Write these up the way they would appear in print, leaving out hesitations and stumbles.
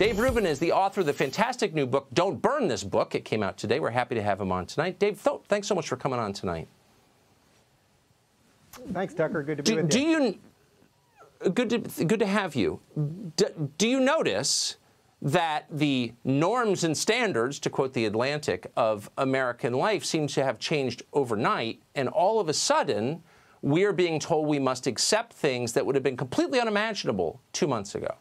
Dave Rubin is the author of the fantastic new book, Don't Burn This Book. It came out today. We're happy to have him on tonight. Dave, thanks so much for coming on tonight. Thanks, Tucker. Good to be with you. Good to have you. Do you notice that the norms and standards, to quote The Atlantic, of American life seems to have changed overnight, and all of a sudden, we're being told we must accept things that would have been completely unimaginable 2 months ago?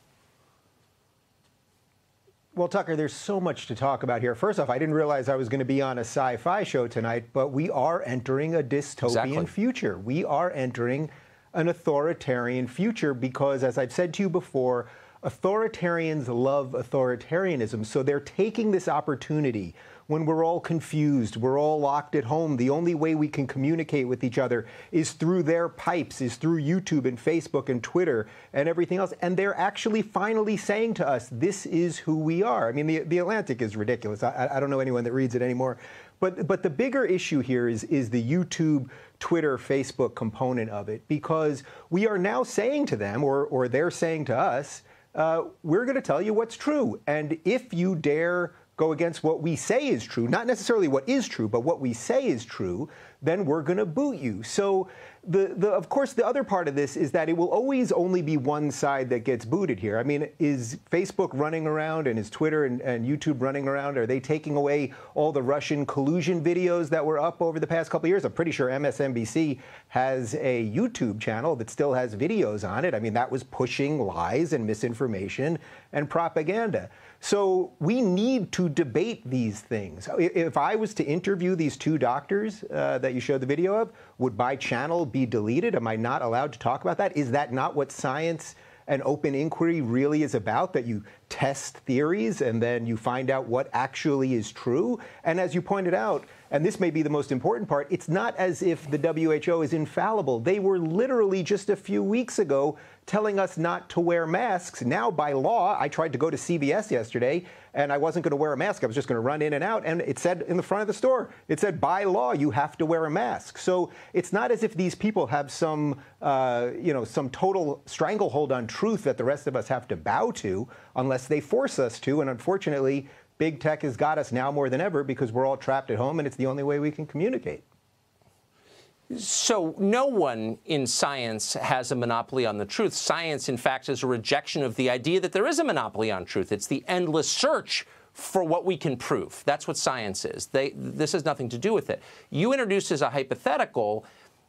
Well, Tucker, there's so much to talk about here. First off, I didn't realize I was going to be on a sci-fi show tonight, but we are entering a dystopian future. We are entering an authoritarian future because, as I've said to you before, authoritarians love authoritarianism. So they're taking this opportunity when we're all confused, we're all locked at home. The only way we can communicate with each other is through their pipes, is through YouTube and Facebook and Twitter and everything else. And they're actually finally saying to us, this is who we are. I mean, the Atlantic is ridiculous. I don't know anyone that reads it anymore. But the bigger issue here is the YouTube, Twitter, Facebook component of it, because we are now saying to them, or they're saying to us, we're going to tell you what's true. And if you dare go against what we say is true, not necessarily what is true, but what we say is true, then we're going to boot you. So, of course, the other part of this is that it will always only be one side that gets booted here. I mean, is Facebook running around and is Twitter and YouTube running around? Are they taking away all the Russian collusion videos that were up over the past couple of years? I'm pretty sure MSNBC has a YouTube channel that still has videos on it. I mean, that was pushing lies and misinformation and propaganda. So we need to debate these things. If I was to interview these two doctors that you showed the video of, would my channel be deleted? Am I not allowed to talk about that? Is that not what science and open inquiry really is about, that you test theories and then you find out what actually is true? And as you pointed out, and this may be the most important part, it's not as if the WHO is infallible. They were literally just a few weeks ago telling us not to wear masks. Now, by law, I tried to go to CVS yesterday, and I wasn't going to wear a mask. I was just going to run in and out, and it said in the front of the store, it said, by law, you have to wear a mask. So it's not as if these people have some, some total stranglehold on truth that the rest of us have to bow to unless they force us to. And unfortunately, big tech has got us now more than ever because we're all trapped at home, and it's the only way we can communicate. So no one in science has a monopoly on the truth. Science, in fact, is a rejection of the idea that there is a monopoly on truth. It's the endless search for what we can prove. That's what science is. This has nothing to do with it. You introduced as a hypothetical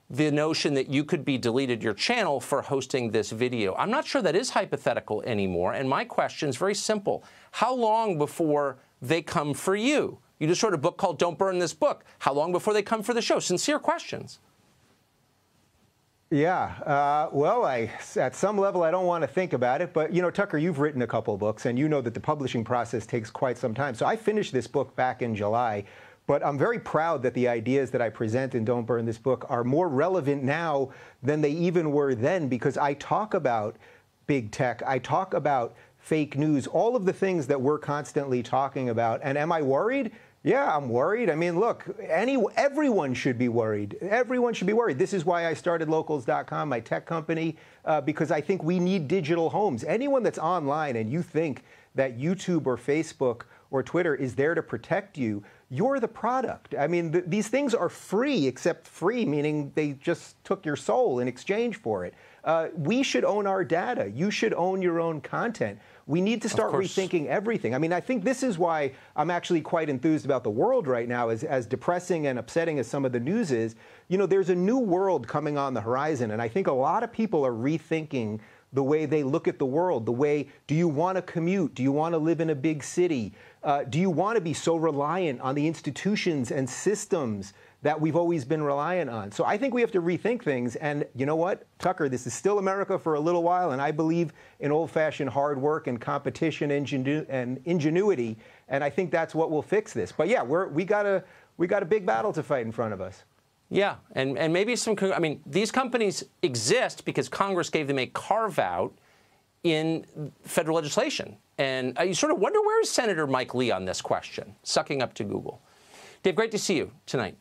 the notion that you could be deleted your channel for hosting this video. I'm not sure that is hypothetical anymore, and my question is very simple. How long before they come for you? You just wrote a book called Don't Burn This Book. How long before they come for the show? Sincere questions. Yeah, well, at some level, I don't want to think about it. But, you know, Tucker, you've written a couple of books, and you know that the publishing process takes quite some time. So I finished this book back in July. But I'm very proud that the ideas that I present in Don't Burn This Book are more relevant now than they even were then, because I talk about big tech. I talk about fake news, all of the things that we're constantly talking about. And am I worried? Yeah, I'm worried. I mean, look, everyone should be worried. Everyone should be worried. This is why I started Locals.com, my tech company, because I think we need digital homes. Anyone that's online and you think that YouTube or Facebook or Twitter is there to protect you, you're the product. I mean, these things are free, except free, meaning they just took your soul in exchange for it. We should own our data. You should own your own content. We need to start rethinking everything. I mean, I think this is why I'm actually quite enthused about the world right now, as depressing and upsetting as some of the news is. You know, there's a new world coming on the horizon, and I think a lot of people are rethinking the way they look at the world, the way, do you want to commute? Do you want to live in a big city? Do you want to be so reliant on the institutions and systems that we've always been reliant on? So I think we have to rethink things. And you know what, Tucker, this is still America for a little while, and I believe in old-fashioned hard work and competition and ingenuity, and I think that's what will fix this. But yeah, we got a big battle to fight in front of us. Yeah, and maybe I mean, these companies exist because Congress gave them a carve-out in federal legislation. And you sort of wonder, where is Senator Mike Lee on this question, sucking up to Google? Dave, great to see you tonight.